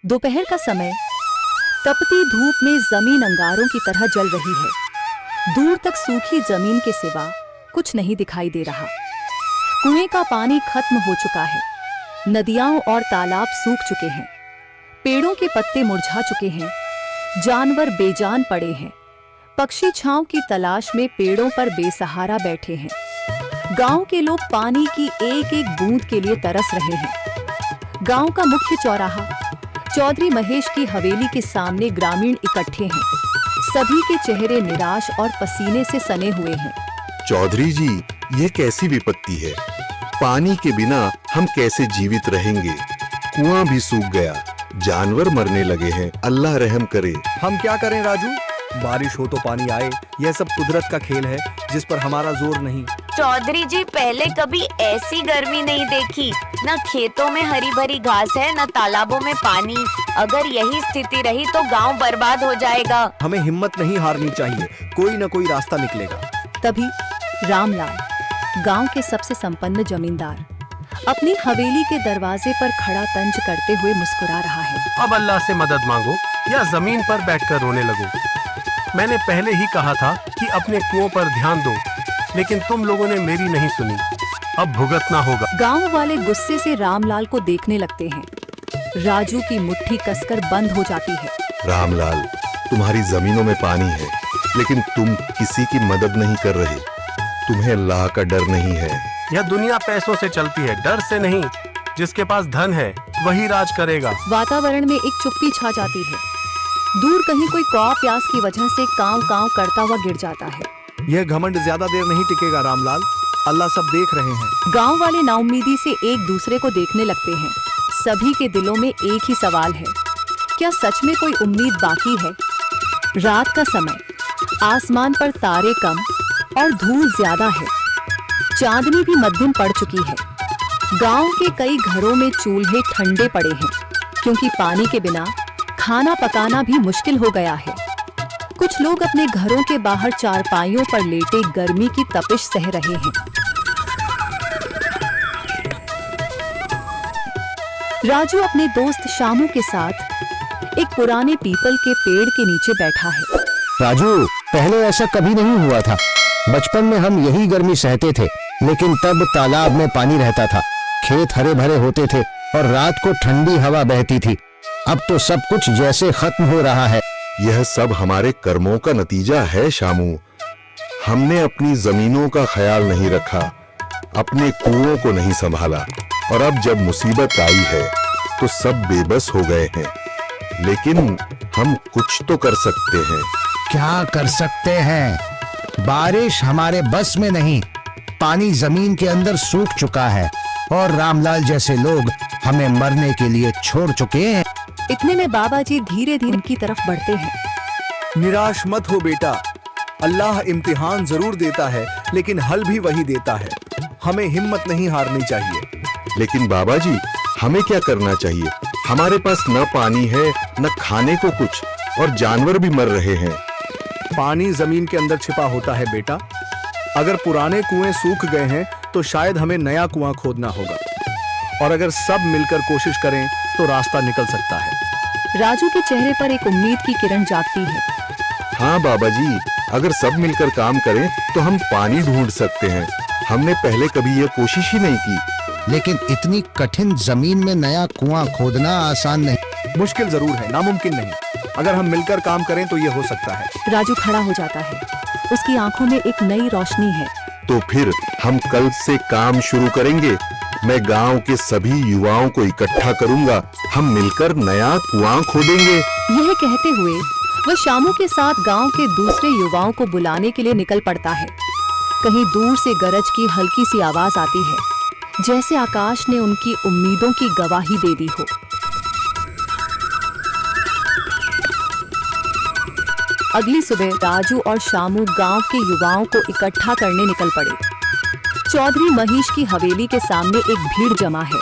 दोपहर का समय, तपती धूप में जमीन अंगारों की तरह जल रही है। दूर तक सूखी जमीन के सिवा कुछ नहीं दिखाई दे रहा। कुएं का पानी खत्म हो चुका है, नदियां और तालाब सूख चुके हैं, पेड़ों के पत्ते मुरझा चुके हैं, जानवर बेजान पड़े हैं, पक्षी छांव की तलाश में पेड़ों पर बेसहारा बैठे हैं। गांव के लोग पानी की एक एक बूंद के लिए तरस रहे हैं। गांव का मुख्य चौराहा, चौधरी महेश की हवेली के सामने ग्रामीण इकट्ठे हैं। सभी के चेहरे निराश और पसीने से सने हुए हैं। चौधरी जी, ये कैसी विपत्ति है? पानी के बिना हम कैसे जीवित रहेंगे? कुआं भी सूख गया, जानवर मरने लगे हैं। अल्लाह रहम करे। हम क्या करें राजू, बारिश हो तो पानी आए, यह सब कुदरत का खेल है जिस पर हमारा जोर नहीं। चौधरी जी, पहले कभी ऐसी गर्मी नहीं देखी। न खेतों में हरी भरी घास है, न तालाबों में पानी। अगर यही स्थिति रही तो गांव बर्बाद हो जाएगा। हमें हिम्मत नहीं हारनी चाहिए, कोई न कोई रास्ता निकलेगा। तभी रामलाल, गांव के सबसे संपन्न जमींदार, अपनी हवेली के दरवाजे पर खड़ा तंज करते हुए मुस्कुरा रहा है। अब अल्लाह से मदद मांगो या जमीन पर बैठकर रोने लगो। मैंने पहले ही कहा था कि अपने कुओं पर ध्यान दो, लेकिन तुम लोगों ने मेरी नहीं सुनी। अब भुगतना होगा। गांव वाले गुस्से से रामलाल को देखने लगते हैं। राजू की मुट्ठी कसकर बंद हो जाती है। रामलाल, तुम्हारी जमीनों में पानी है, लेकिन तुम किसी की मदद नहीं कर रहे। तुम्हें अल्लाह का डर नहीं है। यह दुनिया पैसों से चलती है, डर से नहीं। जिसके पास धन है वही राज करेगा। वातावरण में एक चुप्पी छा जाती है। दूर कहीं कोई कौवा प्यास की वजह से कांव कांव करता हुआ गिर जाता है। यह घमंड ज्यादा देर नहीं टिकेगा रामलाल, अल्लाह सब देख रहे हैं। गांव वाले नाउम्मीदी से एक दूसरे को देखने लगते हैं। सभी के दिलों में एक ही सवाल है, क्या सच में कोई उम्मीद बाकी है? रात का समय, आसमान पर तारे कम और धूल ज्यादा है। चांदनी भी मध्यम पड़ चुकी है। गांव के कई घरों में चूल्हे ठंडे पड़े हैं, क्योंकि पानी के बिना खाना पकाना भी मुश्किल हो गया है। कुछ लोग अपने घरों के बाहर चारपाइयों पर लेटे गर्मी की तपिश सह रहे हैं। राजू अपने दोस्त शामू के साथ एक पुराने पीपल के पेड़ के नीचे बैठा है। राजू, पहले ऐसा कभी नहीं हुआ था। बचपन में हम यही गर्मी सहते थे, लेकिन तब तालाब में पानी रहता था, खेत हरे भरे होते थे और रात को ठंडी हवा बहती थी। अब तो सब कुछ जैसे खत्म हो रहा है। यह सब हमारे कर्मों का नतीजा है शामू। हमने अपनी जमीनों का ख्याल नहीं रखा, अपने कुओं को नहीं संभाला, और अब जब मुसीबत आई है तो सब बेबस हो गए हैं। लेकिन हम कुछ तो कर सकते हैं। क्या कर सकते हैं? बारिश हमारे बस में नहीं। पानी जमीन के अंदर सूख चुका है और रामलाल जैसे लोग हमें मरने के लिए छोड़ चुके हैं। इतने में बाबा जी धीरे धीरे उनकी तरफ बढ़ते हैं। निराश मत हो बेटा, अल्लाह इम्तिहान जरूर देता है, लेकिन हल भी वही देता है। हमें हिम्मत नहीं हारनी चाहिए। लेकिन बाबा जी, हमें क्या करना चाहिए? हमारे पास न पानी है, न खाने को कुछ, और जानवर भी मर रहे हैं। पानी जमीन के अंदर छिपा होता है बेटा। अगर पुराने कुएं सूख गए हैं तो शायद हमें नया कुआं खोदना होगा, और अगर सब मिलकर कोशिश करें तो रास्ता निकल सकता है। राजू के चेहरे पर एक उम्मीद की किरण जागती है। हाँ बाबा जी, अगर सब मिलकर काम करें तो हम पानी ढूंढ सकते हैं। हमने पहले कभी यह कोशिश ही नहीं की। लेकिन इतनी कठिन जमीन में नया कुआं खोदना आसान नहीं। मुश्किल जरूर है, नामुमकिन नहीं। अगर हम मिलकर काम करें तो ये हो सकता है। राजू खड़ा हो जाता है। उसकी आंखों में एक नई रोशनी है। तो फिर हम कल से काम शुरू करेंगे। मैं गांव के सभी युवाओं को इकट्ठा करूंगा। हम मिलकर नया कुआं खोदेंगे। यह कहते हुए वह शामू के साथ गांव के दूसरे युवाओं को बुलाने के लिए निकल पड़ता है। कहीं दूर से गरज की हल्की सी आवाज आती है, जैसे आकाश ने उनकी उम्मीदों की गवाही दे दी हो। अगली सुबह राजू और शामू गांव के युवाओं को इकट्ठा करने निकल पड़े। चौधरी महेश की हवेली के सामने एक भीड़ जमा है।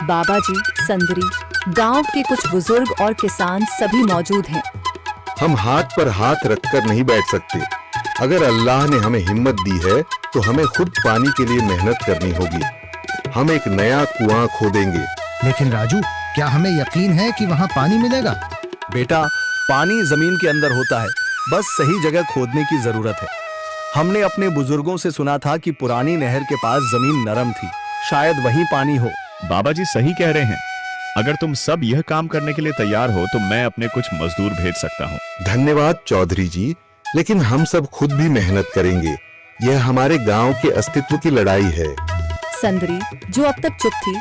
बाबा जी, संदरी, गांव के कुछ बुजुर्ग और किसान सभी मौजूद हैं। हम हाथ पर हाथ रखकर नहीं बैठ सकते। अगर अल्लाह ने हमें हिम्मत दी है तो हमें खुद पानी के लिए मेहनत करनी होगी। हम एक नया कुआं खोदेंगे। लेकिन राजू, क्या हमें यकीन है कि वहाँ पानी मिलेगा? बेटा, पानी जमीन के अंदर होता है, बस सही जगह खोदने की जरूरत है। हमने अपने बुजुर्गों से सुना था कि पुरानी नहर के पास जमीन नरम थी, शायद वहीं पानी हो। बाबा जी सही कह रहे हैं। अगर तुम सब यह काम करने के लिए तैयार हो तो मैं अपने कुछ मजदूर भेज सकता हूँ। धन्यवाद चौधरी जी, लेकिन हम सब खुद भी मेहनत करेंगे। यह हमारे गांव के अस्तित्व की लड़ाई है। संदरी, जो अब तक चुप थी,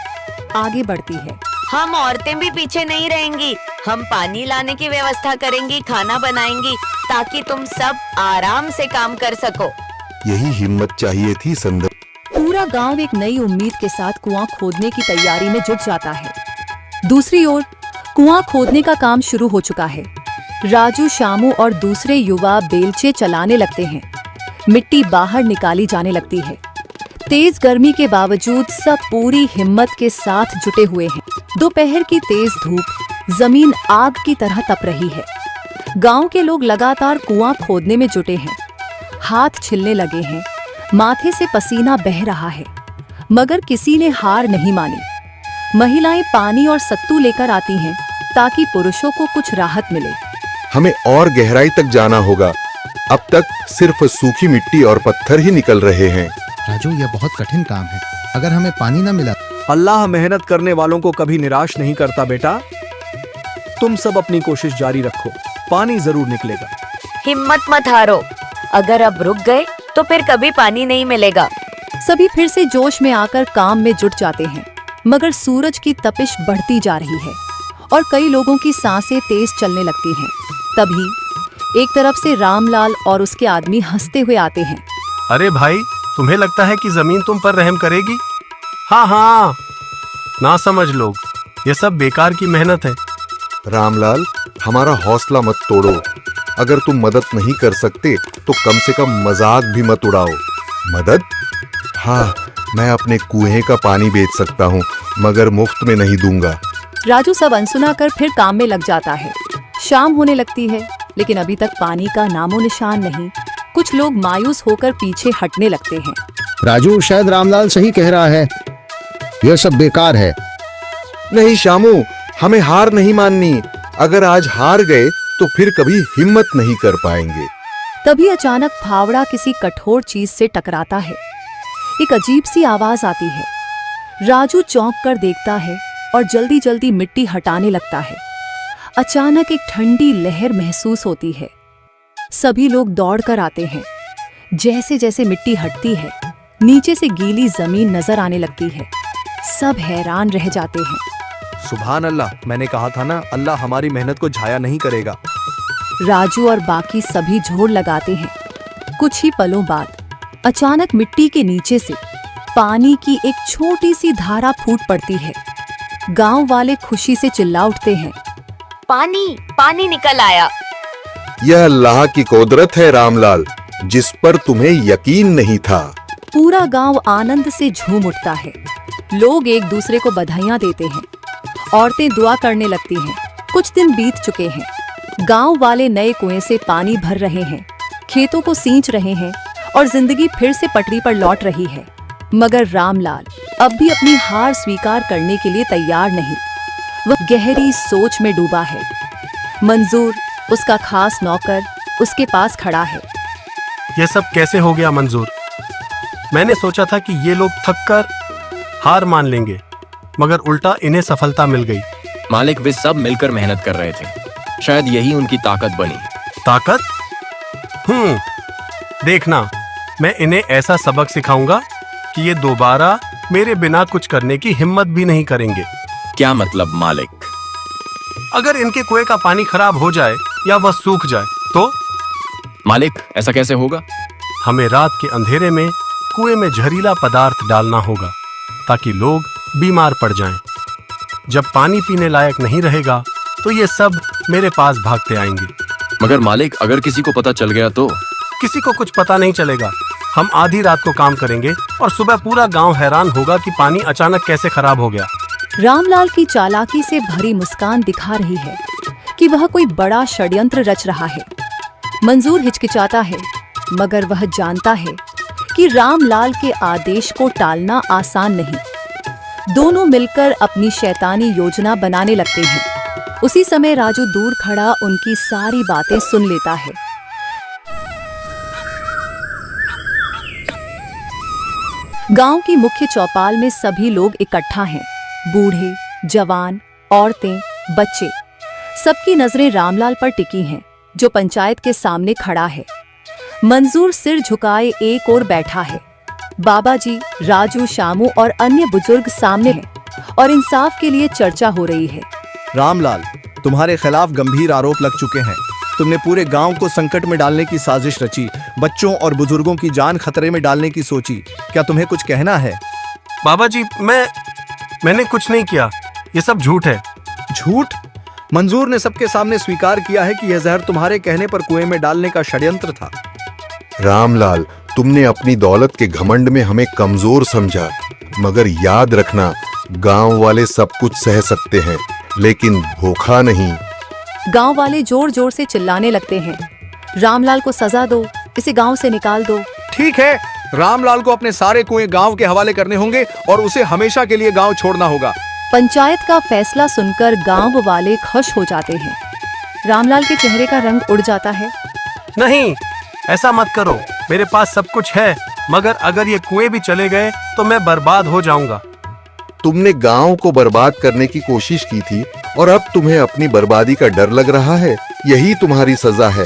आगे बढ़ती है। हम औरतें भी पीछे नहीं रहेंगी। हम पानी लाने की व्यवस्था करेंगी, खाना बनाएंगी, ताकि तुम सब आराम से काम कर सको। यही हिम्मत चाहिए थी संदर। पूरा गांव एक नई उम्मीद के साथ कुआं खोदने की तैयारी में जुट जाता है। दूसरी ओर कुआं खोदने का काम शुरू हो चुका है। राजू, शामू और दूसरे युवा बेलचे चलाने लगते हैं। मिट्टी बाहर निकाली जाने लगती है। तेज गर्मी के बावजूद सब पूरी हिम्मत के साथ जुटे हुए हैं। दोपहर की तेज धूप जमीन आग की तरह तप रही है। गांव के लोग लगातार कुआं खोदने में जुटे हैं। हाथ छिलने लगे हैं, माथे से पसीना बह रहा है, मगर किसी ने हार नहीं मानी। महिलाएं पानी और सत्तू लेकर आती हैं ताकि पुरुषों को कुछ राहत मिले। हमें और गहराई तक जाना होगा। अब तक सिर्फ सूखी मिट्टी और पत्थर ही निकल रहे हैं। राजू, यह बहुत कठिन काम है। अगर हमें पानी न मिला? अल्लाह मेहनत करने वालों को कभी निराश नहीं करता बेटा। तुम सब अपनी कोशिश जारी रखो, पानी जरूर निकलेगा। हिम्मत मत हारो। अगर अब रुक गए तो फिर कभी पानी नहीं मिलेगा। सभी फिर से जोश में आकर काम में जुट जाते हैं, मगर सूरज की तपिश बढ़ती जा रही है और कई लोगों की सांसें तेज चलने लगती हैं। तभी एक तरफ से रामलाल और उसके आदमी हंसते हुए आते हैं। अरे भाई, तुम्हें लगता है कि जमीन तुम पर रहम करेगी? हाँ, ना समझ लोग, ये सब बेकार की मेहनत है। रामलाल, हमारा हौसला मत तोड़ो। अगर तुम मदद नहीं कर सकते तो कम से कम मजाक भी मत उड़ाओ। मदद? हाँ, मैं अपने कुएं का पानी बेच सकता हूँ, मगर मुफ्त में नहीं दूंगा। राजू सब अनसुना कर फिर काम में लग जाता है। शाम होने लगती है, लेकिन अभी तक पानी का नामो निशान नहीं। कुछ लोग मायूस होकर पीछे हटने लगते हैं। राजू, शायद रामलाल सही कह रहा है, यह सब बेकार है। नहीं शामू, हमें हार नहीं माननी। अगर आज हार गए तो फिर कभी हिम्मत नहीं कर पाएंगे। तभी अचानक फावड़ा किसी कठोर चीज से टकराता है। एक अजीब सी आवाज आती है। राजू चौंक कर देखता है और जल्दी जल्दी मिट्टी हटाने लगता है। अचानक एक ठंडी लहर महसूस होती है। सभी लोग दौड़कर आते हैं। जैसे जैसे मिट्टी हटती है, नीचे से गीली जमीन नजर आने लगती है। सब हैरान रह जाते हैं। सुभान अल्लाह, मैंने कहा था ना, अल्लाह हमारी मेहनत को जाया नहीं करेगा। राजू और बाकी सभी जोर लगाते हैं। कुछ ही पलों बाद अचानक मिट्टी के नीचे से पानी की एक छोटी सी धारा फूट पड़ती है। गांव वाले खुशी से चिल्ला उठते हैं। पानी, पानी निकल आया। यह अल्लाह की कुदरत है रामलाल, जिस पर तुम्हें यकीन नहीं था। पूरा गांव आनंद से झूम उठता है। लोग एक दूसरे को बधाइयां देते हैं। औरतें दुआ करने लगती हैं। कुछ दिन बीत चुके हैं। गांव वाले नए कुएं से पानी भर रहे हैं, खेतों को सींच रहे हैं और जिंदगी फिर से पटरी पर लौट रही है। मगर रामलाल अब भी अपनी हार स्वीकार करने के लिए तैयार नहीं। वह गहरी सोच में डूबा है। मंजूर, उसका खास नौकर, उसके पास खड़ा है। ये सब कैसे हो गया मंजूर? मैंने सोचा था कि ये लोग थककर हार मान लेंगे, मगर उल्टा इन्हें सफलता मिल गई। मालिक, वे सब मिलकर मेहनत कर रहे थे। शायद यही उनकी ताकत बनी। ताकत? देखना, मैं इन्हें ऐसा सबक सिखाऊंगा कि ये दोबारा मेरे बिना कुछ करने की हिम्मत भी नहीं करेंगे। क्या मतलब मालिक? अगर इनके कुएं का पानी खराब हो जाए या वह सूख जाए तो? मालिक, ऐसा कैसे होगा? हमें रात के अंधेरे में कुएं में जहरीला पदार्थ डालना होगा ताकि लोग बीमार पड़ जाएं। जब पानी पीने लायक नहीं रहेगा तो ये सब मेरे पास भागते आएंगे। मगर मालिक, अगर किसी को पता चल गया तो? किसी को कुछ पता नहीं चलेगा। हम आधी रात को काम करेंगे और सुबह पूरा गांव हैरान होगा कि पानी अचानक कैसे खराब हो गया। रामलाल की चालाकी से भरी मुस्कान दिखा रही है कि वह कोई बड़ा षड्यंत्र रच रहा है। मंजूर हिचकिचाता है, मगर वह जानता है कि रामलाल के आदेश को टालना आसान नहीं। दोनों मिलकर अपनी शैतानी योजना बनाने लगते हैं। उसी समय राजू दूर खड़ा उनकी सारी बातें सुन लेता है। गांव की मुख्य चौपाल में सभी लोग इकट्ठा हैं। बूढ़े, जवान, औरतें, बच्चे, सबकी नजरें रामलाल पर टिकी हैं, जो पंचायत के सामने खड़ा है। मंजूर सिर झुकाए एक ओर बैठा है। बाबा जी, राजू, शामू और अन्य बुजुर्ग सामने हैं और इंसाफ के लिए चर्चा हो रही है। रामलाल, तुम्हारे खिलाफ गंभीर आरोप लग चुके हैं। तुमने पूरे गांव को संकट में डालने की साजिश रची, बच्चों और बुजुर्गों की जान खतरे में डालने की सोची। क्या तुम्हें कुछ कहना है? बाबा जी, मैंने कुछ नहीं किया, ये सब झूठ है। झूठ? मंजूर ने सबके सामने स्वीकार किया है कि यह जहर तुम्हारे कहने पर कुएं में डालने का षड्यंत्र था। रामलाल, तुमने अपनी दौलत के घमंड में हमें कमजोर समझा, मगर याद रखना, गांव वाले सब कुछ सह सकते हैं, लेकिन धोखा नहीं। गांव वाले जोर जोर से चिल्लाने लगते हैं, रामलाल को सजा दो, इसे गांव से निकाल दो। ठीक है, रामलाल को अपने सारे कुएं गांव के हवाले करने होंगे और उसे हमेशा के लिए गांव छोड़ना होगा। पंचायत का फैसला सुनकर गांव वाले खुश हो जाते हैं। रामलाल के चेहरे का रंग उड़ जाता है। नहीं, ऐसा मत करो, मेरे पास सब कुछ है, मगर अगर ये कुएं भी चले गए तो मैं बर्बाद हो जाऊंगा। तुमने गांव को बर्बाद करने की कोशिश की थी और अब तुम्हें अपनी बर्बादी का डर लग रहा है। यही तुम्हारी सजा है।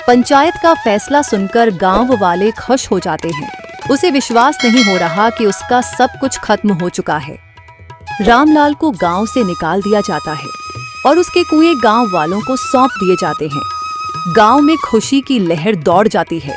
पंचायत का फैसला सुनकर गांव वाले खुश हो जाते हैं। उसे विश्वास नहीं हो रहा कि उसका सब कुछ खत्म हो चुका है। रामलाल को गांव से निकाल दिया जाता है और उसके कुएं गांव वालों को सौंप दिए जाते हैं। गांव में खुशी की लहर दौड़ जाती है।